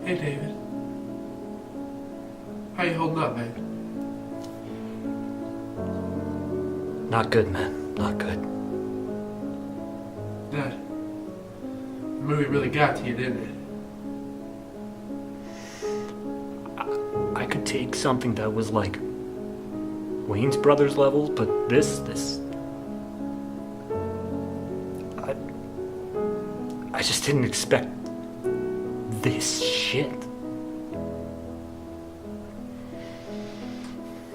Hey, David. How you holding up, man? Not good, man. Not good. Dad, the movie really got to you, didn't it? I could take something that was like Wayne's Brothers levels, but this... I just didn't expect this shit.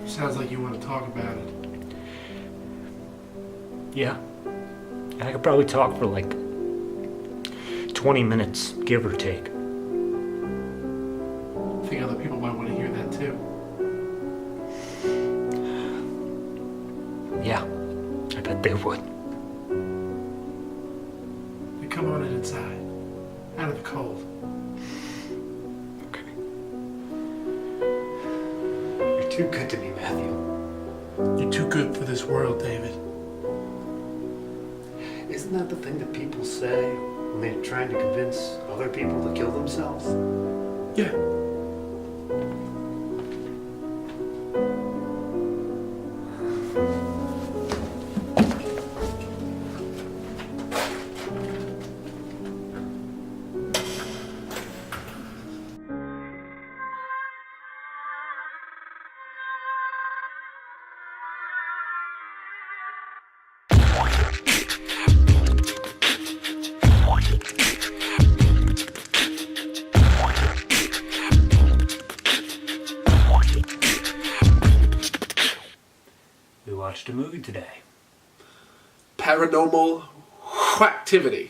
Sounds like you want to talk about it. Yeah. I could probably talk for like 20 minutes, give or take. I think other people might want to hear that too. Yeah, I bet they would. Then come on inside. Out of the cold. Okay. You're too good to me, Matthew. You're too good for this world, David. Isn't that the thing that people say when they're trying to convince other people to kill themselves? Yeah. We watched a movie today. Paranormal Whacktivity.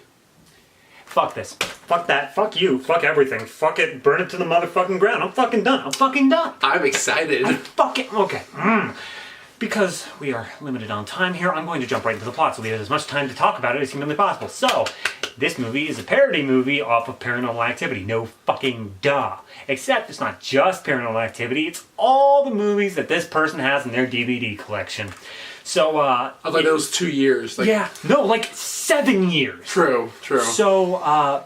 Fuck this. Fuck that. Fuck you. Fuck everything. Fuck it. Burn it to the motherfucking ground. I'm fucking done. I'm fucking done. I'm excited. Okay. Because we are limited on time here, I'm going to jump right into the plot so we have as much time to talk about it as humanly possible. So, this movie is a parody movie off of Paranormal Activity. No fucking duh. Except it's not just Paranormal Activity, it's all the movies that this person has in their DVD collection. So, I thought it was 2 years. Like, yeah, no, like 7 years. True. So,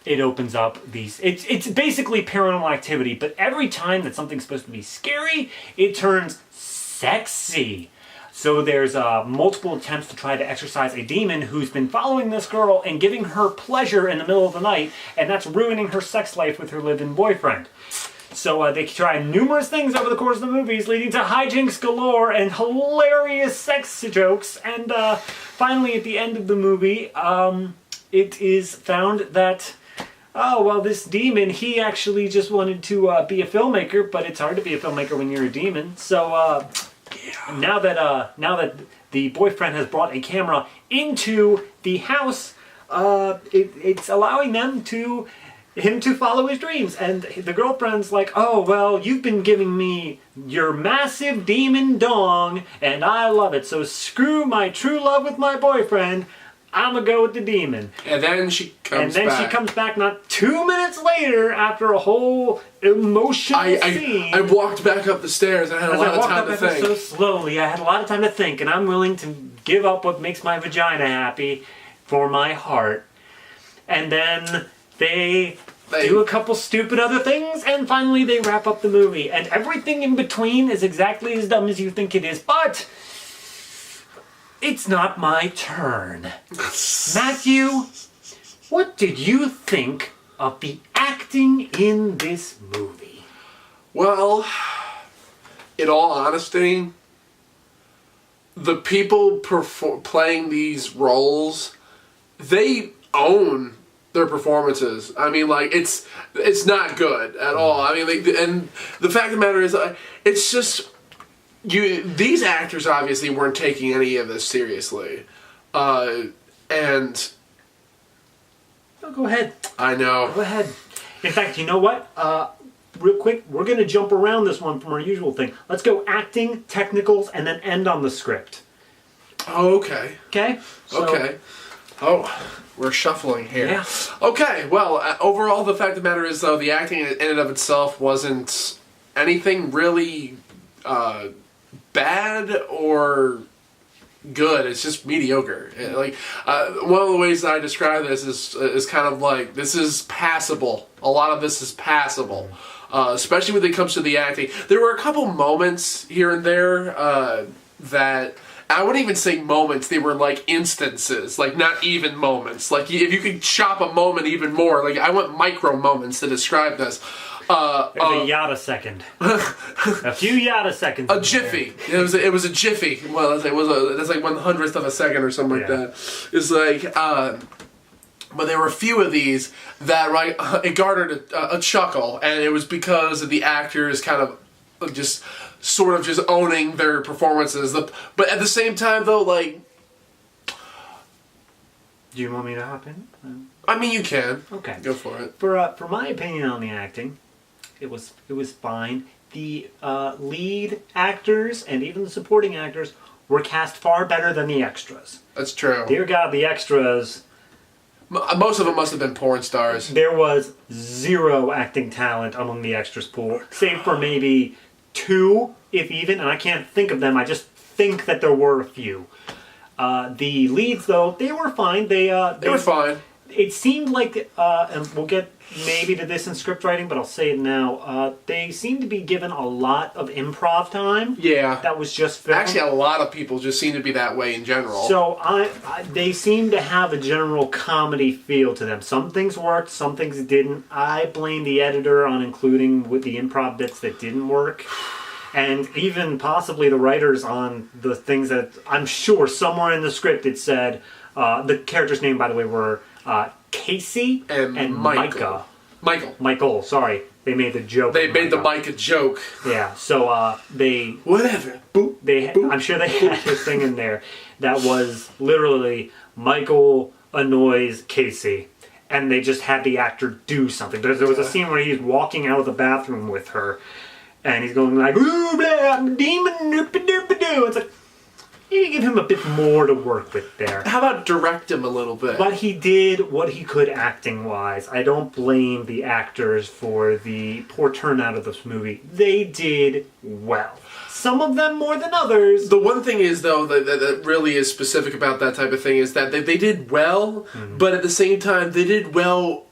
it opens up these... It's basically Paranormal Activity, but every time that something's supposed to be scary, it turns sexy. So there's multiple attempts to try to exorcise a demon who's been following this girl and giving her pleasure in the middle of the night, and that's ruining her sex life with her live-in boyfriend. So they try numerous things over the course of the movies, leading to hijinks galore and hilarious sex jokes, and finally at the end of the movie, it is found that this demon, he actually just wanted to be a filmmaker, but it's hard to be a filmmaker when you're a demon. So now that the boyfriend has brought a camera into the house, it's allowing him to follow his dreams. And the girlfriend's like, oh, well, you've been giving me your massive demon dong, and I love it. So screw my true love with my boyfriend. I'm gonna go with the demon. And then she comes back. She comes back not 2 minutes later after a whole emotional scene. I walked back up the stairs and I had a lot of time to think. So slowly, I had a lot of time to think, and I'm willing to give up what makes my vagina happy for my heart. And then they do a couple stupid other things, and finally they wrap up the movie. And everything in between is exactly as dumb as you think it is, but it's not my turn. Matthew, what did you think of the acting in this movie? Well, in all honesty, the people playing these roles, they own their performances. I mean, like, it's not good at all. I mean, and the fact of the matter is, it's just... these actors obviously weren't taking any of this seriously. And... Oh, go ahead. I know. Go ahead. In fact, you know what? Real quick, we're going to jump around this one from our usual thing. Let's go acting, technicals, and then end on the script. Oh, okay. Okay? Okay. Oh, we're shuffling here. Yeah. Okay, well, overall, the fact of the matter is, though, the acting in and of itself wasn't anything really... bad or good. It's just mediocre. Like one of the ways that I describe this is kind of like, this is passable. A lot of this is passable, especially when it comes to the acting. There were a couple moments here and there that. I wouldn't even say moments, they were like instances, like not even moments. Like if you could chop a moment even more, like I want micro moments to describe this. A yada second. A few yada seconds. A jiffy. It was a jiffy. Well, that's like 1/100th of a second or something like that. It's like, but there were a few of these that it garnered a chuckle, and it was because of the actors kind of just sort of just owning their performances. But at the same time, though, like... Do you want me to hop in? I mean, you can. Okay. Go for it. For my opinion on the acting, it was fine. The lead actors and even the supporting actors were cast far better than the extras. That's true. Dear God, the extras... Most of them must have been porn stars. There was zero acting talent among the extras pool, save for maybe 2, if even, and I can't think of them. I just think that there were a few. The leads, though, they were fine. They were fine. It seemed like, and we'll get maybe to this in script writing, but I'll say it now. They seemed to be given a lot of improv time. Yeah. That was just filmed. Actually, a lot of people just seem to be that way in general. So they seem to have a general comedy feel to them. Some things worked, some things didn't. I blame the editor on including with the improv bits that didn't work. And even possibly the writers on the things that I'm sure somewhere in the script it said, the characters' name, by the way, were Casey and Micah. Michael, sorry. They made the joke. They made the Micah joke. Yeah, so they... Whatever. Boop, boop. I'm sure they had this thing in there that was literally Michael annoys Casey. And they just had the actor do something. There was a scene where he's walking out of the bathroom with her. And he's going like, ooh, blah, I'm a demon, doop-a-doop-a-doo. It's like, you need to give him a bit more to work with there. How about direct him a little bit? But he did what he could acting-wise. I don't blame the actors for the poor turnout of this movie. They did well. Some of them more than others. The one thing is, though, that really is specific about that type of thing is that they did well, but at the same time, they did well...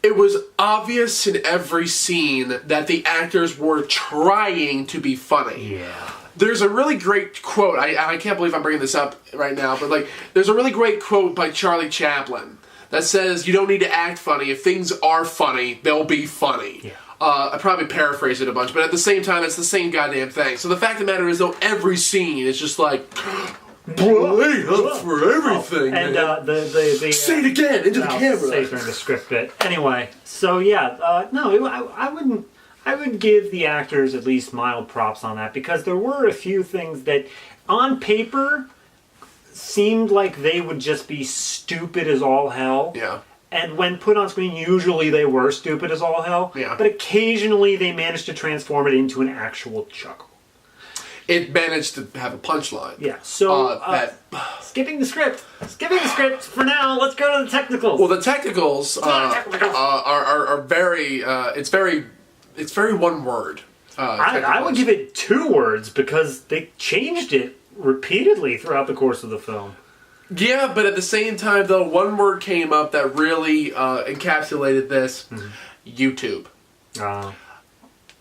It was obvious in every scene that the actors were trying to be funny. Yeah. There's a really great quote, I can't believe I'm bringing this up right now, but like, there's a really great quote by Charlie Chaplin that says, you don't need to act funny. If things are funny, they'll be funny. Yeah. I probably paraphrase it a bunch, but at the same time, it's the same goddamn thing. So the fact of the matter is, though, every scene is just like... Play up for everything, and the say it again into the camera. Say it during the script bit. Anyway, so yeah, no, I would give the actors at least mild props on that because there were a few things that, on paper, seemed like they would just be stupid as all hell. Yeah. And when put on screen, usually they were stupid as all hell. Yeah. But occasionally they managed to transform it into an actual chuckle. It managed to have a punchline. Yeah, so skipping the script for now. Let's go to the technicals. Well, the technicals are very. It's very one word. I would give it 2 words because they changed it repeatedly throughout the course of the film. Yeah, but at the same time, though, one word came up that really encapsulated this: YouTube.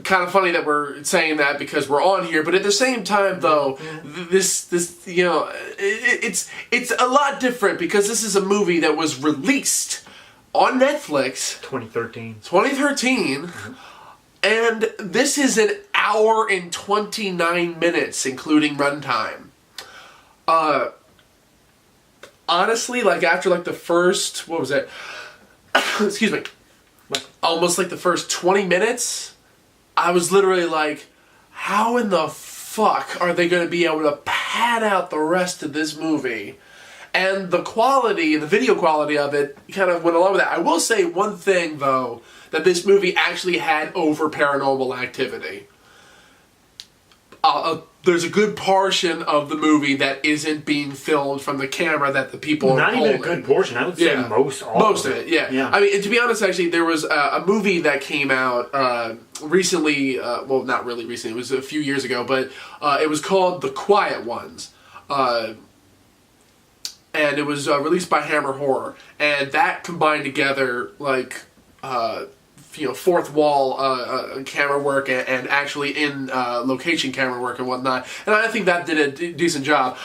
Kind of funny that we're saying that because we're on here, but at the same time, though, this you know, it's a lot different because this is a movie that was released on Netflix 2013, and this is an hour and 29 minutes, including runtime. Honestly, like after like the first, what was it? Excuse me, almost like the first 20 minutes. I was literally like, how in the fuck are they going to be able to pad out the rest of this movie? And the quality, the video quality of it kind of went along with that. I will say one thing, though, that this movie actually had over Paranormal Activity. there's a good portion of the movie that isn't being filmed from the camera that the people are holding. Not even a good portion. I would say most of it. Yeah. I mean, and to be honest, actually, there was a movie that came out recently. Well, not really recently. It was a few years ago, but it was called The Quiet Ones. And it was released by Hammer Horror. And that combined together, like... fourth wall camera work and actually in location camera work and whatnot. And I think that did a decent job.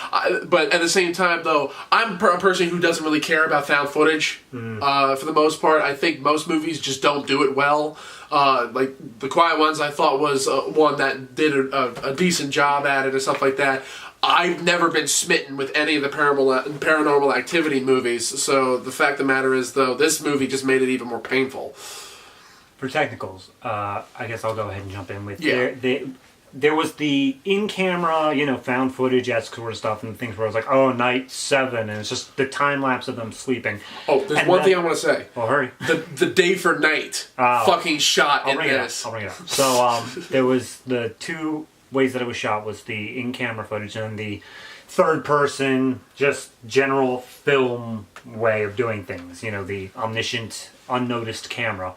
But at the same time, though, I'm a person who doesn't really care about found footage for the most part. I think most movies just don't do it well. Like The Quiet Ones, I thought was one that did a decent job at it and stuff like that. I've never been smitten with any of the Paranormal Activity movies. So the fact of the matter is, though, this movie just made it even more painful. For technicals, I guess I'll go ahead and jump in with there was the in-camera, found footage-esque sort of stuff and things where I was like, oh, night 7, and it's just the time lapse of them sleeping. Oh, there's one thing I want to say. Oh, hurry. The day for night fucking shot in this. I'll bring it up. So there was the 2 ways that it was shot was the in-camera footage and the third person, just general film way of doing things. The omniscient, unnoticed camera.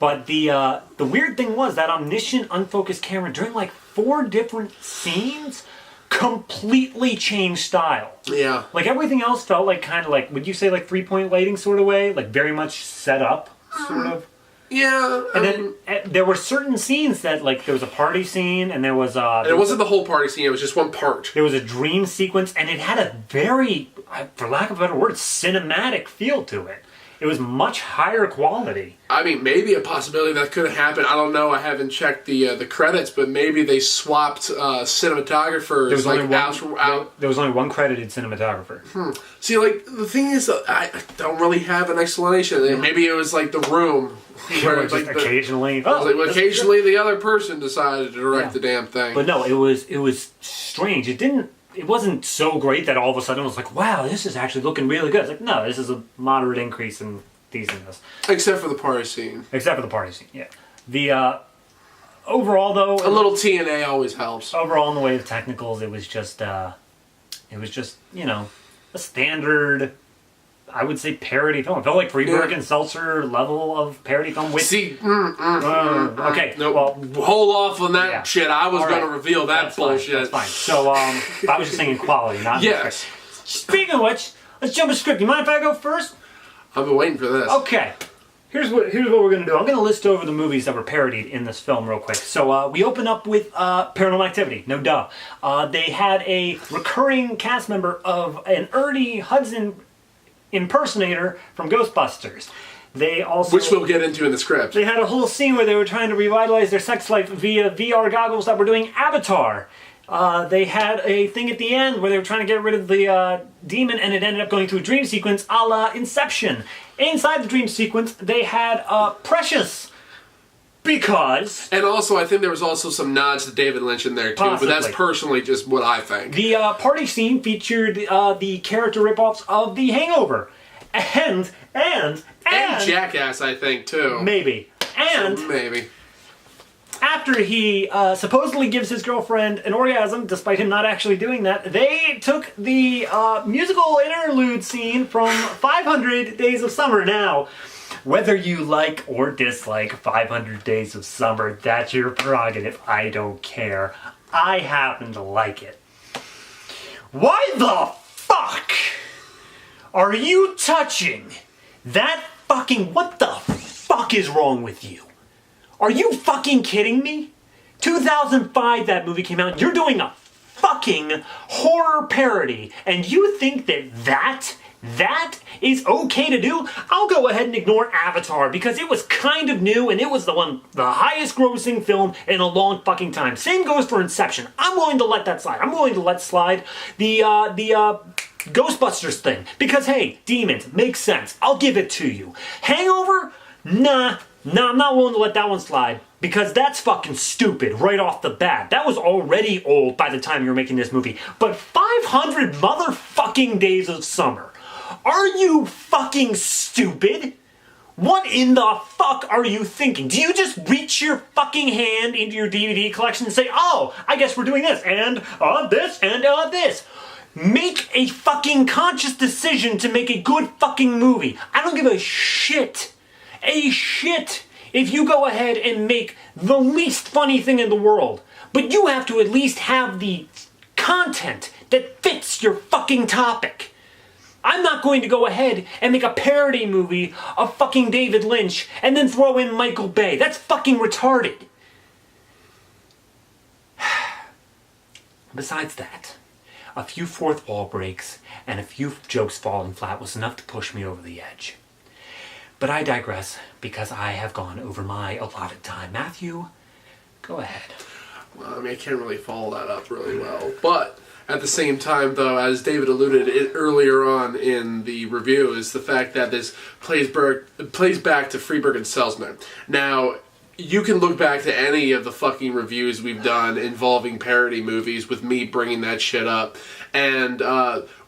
But the weird thing was that omniscient, unfocused camera during like 4 different scenes completely changed style. Yeah. Like everything else felt like kind of like, would you say like 3-point lighting sort of way? Like very much set up, sort of. Yeah. And then there were certain scenes that like there was a party scene and there was and it wasn't the whole party scene, it was just one part. There was a dream sequence and it had a very, for lack of a better word, cinematic feel to it. It was much higher quality. I mean, maybe a possibility that could have happened. I don't know. I haven't checked the credits, but maybe they swapped cinematographers. There was only one credited cinematographer. See, like, the thing is, I don't really have an explanation. Maybe it was like The Room. Where just occasionally... occasionally the other person decided to direct the damn thing. But no, it was strange. It wasn't so great that all of a sudden it was like, wow, this is actually looking really good. It's like, no, this is a moderate increase in decentness. Except for the party scene. Yeah. The, overall, though... A little TNA always helps. Overall, in the way of technicals, it was just, a standard... I would say parody film. It felt like Freeberg and Seltzer level of parody film. Okay. No, well, hold off on that shit. I was going to reveal that bullshit. That's fine. So, I was just saying quality, not... Yes. Speaking of which, let's jump to script. You mind if I go first? I've been waiting for this. Okay. Here's what we're going to do. I'm going to list over the movies that were parodied in this film real quick. So we open up with Paranormal Activity. No duh. They had a recurring cast member of an Ernie Hudson impersonator from Ghostbusters. They also, which we'll get into in the script. They had a whole scene where they were trying to revitalize their sex life via VR goggles that were doing Avatar. They had a thing at the end where they were trying to get rid of the demon, and it ended up going through a dream sequence a la Inception. Inside the dream sequence, they had Precious. Because... And also, I think there was also some nods to David Lynch in there, too. Possibly. But that's personally just what I think. The party scene featured the character ripoffs of The Hangover. And Jackass, I think, too. Maybe. And... So, maybe. After he supposedly gives his girlfriend an orgasm, despite him not actually doing that, they took the musical interlude scene from 500 Days of Summer. Now... Whether you like or dislike 500 Days of Summer, that's your prerogative. I don't care. I happen to like it. Why the fuck are you touching that fucking... What the fuck is wrong with you? Are you fucking kidding me? 2005 that movie came out. You're doing a fucking horror parody. And you think that is okay to do? I'll go ahead and ignore Avatar because it was kind of new and it was the highest grossing film in a long fucking time. Same goes for Inception. I'm willing to let that slide. I'm willing to let slide the Ghostbusters thing because hey, demons, makes sense. I'll give it to you. Hangover? Nah, I'm not willing to let that one slide. Because that's fucking stupid right off the bat. That was already old by the time you were making this movie. But 500 motherfucking Days of Summer. Are you fucking stupid? What in the fuck are you thinking? Do you just reach your fucking hand into your DVD collection and say, oh, I guess we're doing this, and this, and this? Make a fucking conscious decision to make a good fucking movie. I don't give a shit. If you go ahead and make the least funny thing in the world. But you have to at least have the content that fits your fucking topic. I'm not going to go ahead and make a parody movie of fucking David Lynch and then throw in Michael Bay. That's fucking retarded. Besides that, a few fourth wall breaks and a few jokes falling flat was enough to push me over the edge. But I digress because I have gone over my allotted time. Matthew, go ahead. Well, I mean, I can't really follow that up really well. But at the same time, though, as David alluded earlier on in the review, is the fact that this plays back to Freeburg and Selzman. Now, you can look back to any of the fucking reviews we've done involving parody movies with me bringing that shit up. And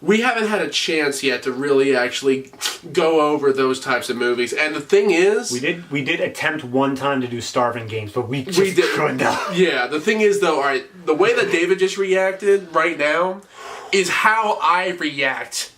we haven't had a chance yet to really actually go over those types of movies. And the thing is... We did attempt one time to do Starving Games, but we couldn't. Yeah, the thing is, though, alright, the way that David just reacted right now is how I react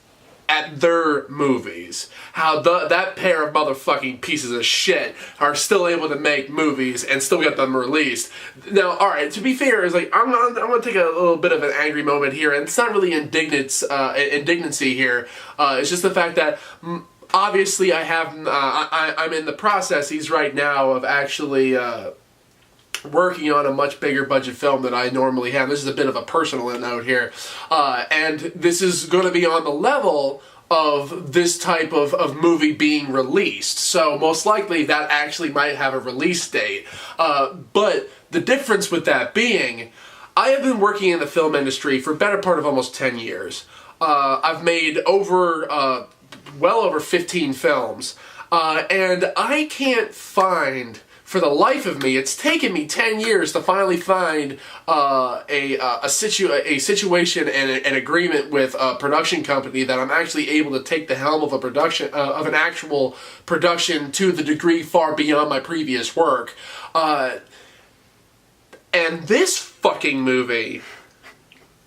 at their movies. How that pair of motherfucking pieces of shit are still able to make movies and still get them released. Now, alright, to be fair, is like I'm gonna take a little bit of an angry moment here, and it's not really indignancy here. It's just the fact that obviously I'm in the processes right now of actually working on a much bigger budget film than I normally have. This is a bit of a personal note here. And this is going to be on the level of this type of movie being released. So most likely that actually might have a release date. But the difference with that being, I have been working in the film industry for a better part of almost 10 years. I've made well over 15 films. And I can't find... For the life of me, it's taken me 10 years to finally find a situation and an agreement with a production company that I'm actually able to take the helm of a production of an actual production to the degree far beyond my previous work. And this fucking movie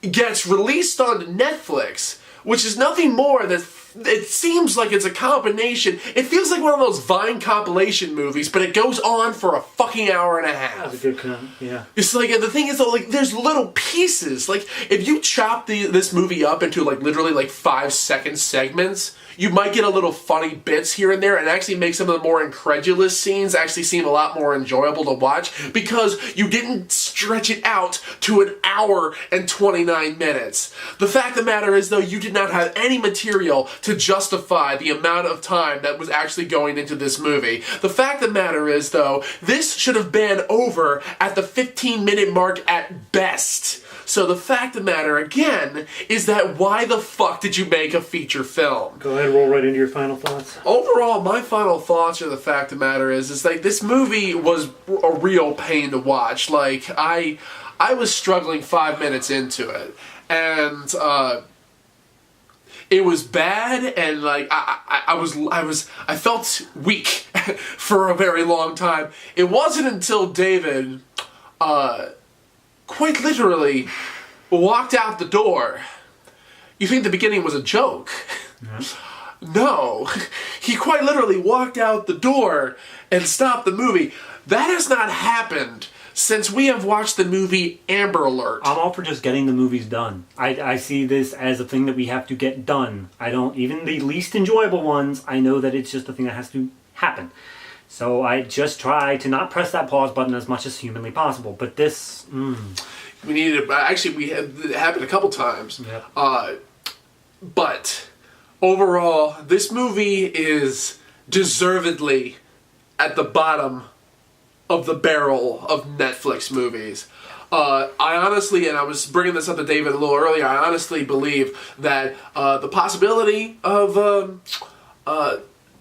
gets released on Netflix, which is nothing more than... It seems like it's a combination. It feels like one of those Vine compilation movies, but it goes on for a fucking hour and a half. That's a good comment, yeah. It's like, the thing is though, like, there's little pieces. Like, if you chop this movie up into, like, literally, like, 5-second segments, you might get a little funny bits here and there and actually make some of the more incredulous scenes actually seem a lot more enjoyable to watch because you didn't stretch it out to an hour and 29 minutes. The fact of the matter is, though, you did not have any material to justify the amount of time that was actually going into this movie. The fact of the matter is, though, this should have been over at the 15-minute mark at best. So the fact of the matter, again, is that why the fuck did you make a feature film? Go ahead, roll right into your final thoughts. Overall, my final thoughts are the fact of the matter is like, this movie was a real pain to watch. Like, I was struggling 5 minutes into it. And, it was bad, and like I felt weak for a very long time. It wasn't until David, quite literally, walked out the door. You think the beginning was a joke? Yeah. No, he quite literally walked out the door and stopped the movie. That has not happened since we have watched the movie Amber Alert. I'm all for just getting the movies done. I see this as a thing that we have to get done. I don't, even the least enjoyable ones, I know that it's just a thing that has to happen. So I just try to not press that pause button as much as humanly possible. But this, We needed, actually, it happened a couple times. Yep. But overall, this movie is deservedly at the bottom of the barrel of Netflix movies. I honestly, and I was bringing this up to David a little earlier, I honestly believe that the possibility of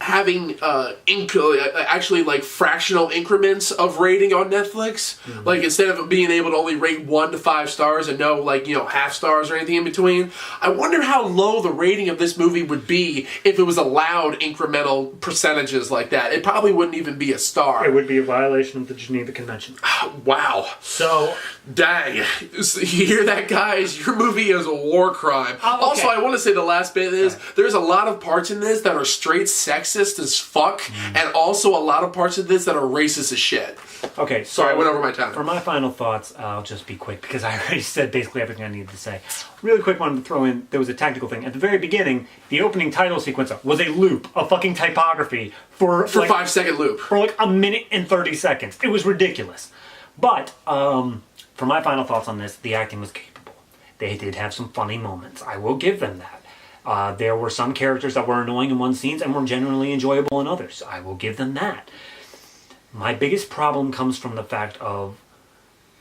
having actually like fractional increments of rating on Netflix. Like instead of being able to only rate 1 to 5 stars and no like half stars or anything in between. I wonder how low the rating of this movie would be if it was allowed incremental percentages like that. It probably wouldn't even be a star. It would be a violation of the Geneva Convention. Wow. So, dang. You hear that, guys? Your movie is a war crime. Oh, okay. Also, I want to say the last bit is there's a lot of parts in this that are straight sexist as fuck, and also a lot of parts of this that are racist as shit. Okay, so Sorry, I went over my time. For my final thoughts, I'll just be quick because I already said basically everything I needed to say. Really quick one to throw in, there was a tactical thing. At the very beginning, the opening title sequence was a loop, a fucking typography for like, 5-second loop. For like a minute and 30 seconds. It was ridiculous. But, for my final thoughts on this, the acting was capable. They did have some funny moments. I will give them that. There were some characters that were annoying in one scenes and were genuinely enjoyable in others. I will give them that. My biggest problem comes from the fact of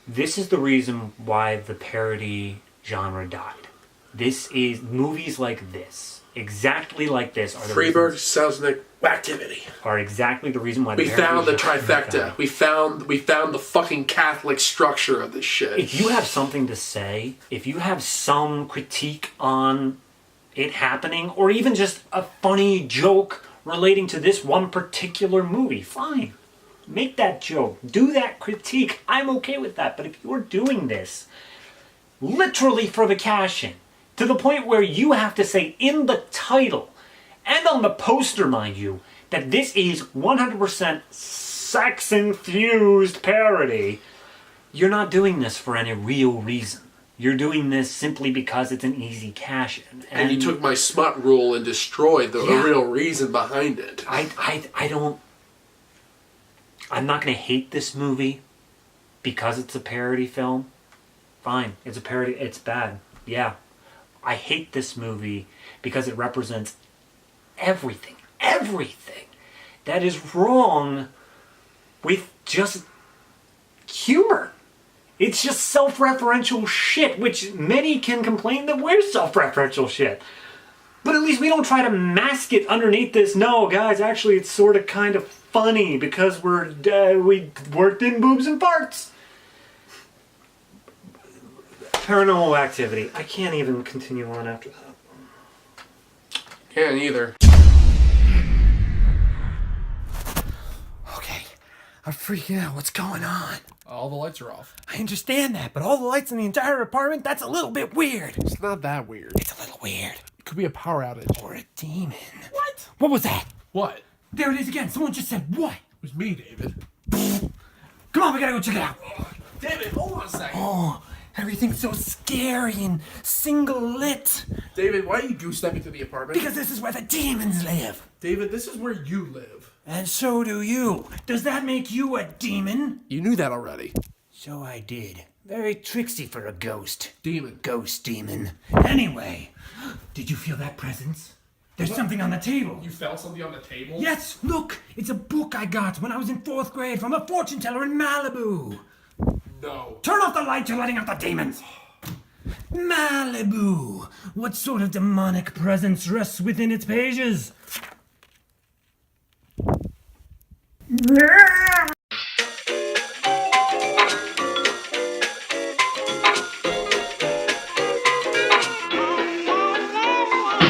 this is the reason why the parody genre died. This is movies like this, exactly like this, are the Freeberg, Selznick, Whacktivity. Are exactly the reason why we found the trifecta. We found the fucking Catholic structure of this shit. If you have something to say, if you have some critique on it happening, or even just a funny joke relating to this one particular movie, fine. Make that joke. Do that critique. I'm okay with that. But if you're doing this literally for the cash in, to the point where you have to say in the title and on the poster, mind you, that this is 100% sex-infused parody, you're not doing this for any real reason. You're doing this simply because it's an easy cash in. And you took my smut rule and destroyed the real reason behind it. I'm not going to hate this movie because it's a parody film. Fine, it's a parody. It's bad. Yeah. I hate this movie because it represents everything that is wrong with just humor. It's just self-referential shit, which many can complain that we're self-referential shit. But at least we don't try to mask it underneath this. No, guys, actually it's sort of kind of funny because we worked in boobs and farts. Paranormal Activity. I can't even continue on after that. Can't either. Okay, I'm freaking out. What's going on? All the lights are off. I understand that, but all the lights in the entire apartment, that's a little bit weird. It's not that weird. It's a little weird. It could be a power outage. Or a demon. What? What was that? What? There it is again. Someone just said what? It was me, David. Come on, we gotta go check it out. David, hold on a second. Oh, everything's so scary and single lit. David, why are you goose-stepping to the apartment? Because this is where the demons live. David, this is where you live. And so do you. Does that make you a demon? You knew that already. So I did. Very tricksy for a ghost. Demon. Ghost demon. Anyway, did you feel that presence? There's something on the table. You felt something on the table? Yes, look. It's a book I got when I was in 4th grade from a fortune teller in Malibu. No. Turn off the light, you're letting out the demons. Malibu. What sort of demonic presence rests within its pages?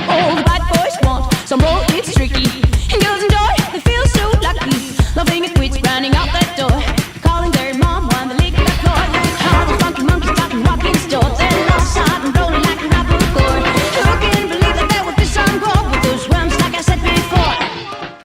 All the bad boys want some road, it's strict.